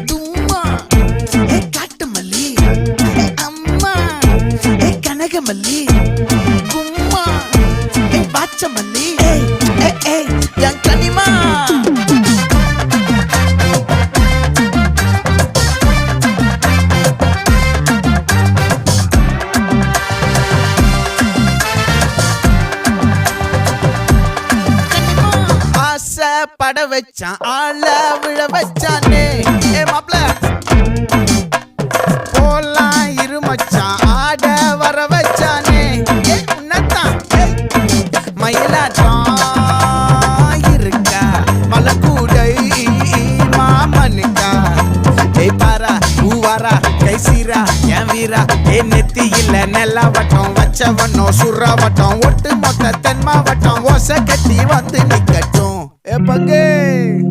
தும்மா ஏ காட்டு மல்லி அம்மா ஏ கனகமல்லி கும்மா ஏ பாச்ச மல்லி என் கனிமா பட வச்சான் ஆள விழ வச்சானே ஏ மாப்ள போலாம் இருமச்சான் ஆட வர வச்சானே ஏ உன்னத்தான் மயிலாட்டம் இருக்கா மலக்கூடை மாமனுக்கா ஏய் பாரா ஊவாரா கைசீரா என் வீரா ஏ நெத்தி இல்ல நெல்லா வட்டம் வச்சவனோ சுறா வட்டம் ஒட்டு மொத்த தென் மாவட்டம் ஓசை கட்டி வந்து நிக்கட்டும். É paguei!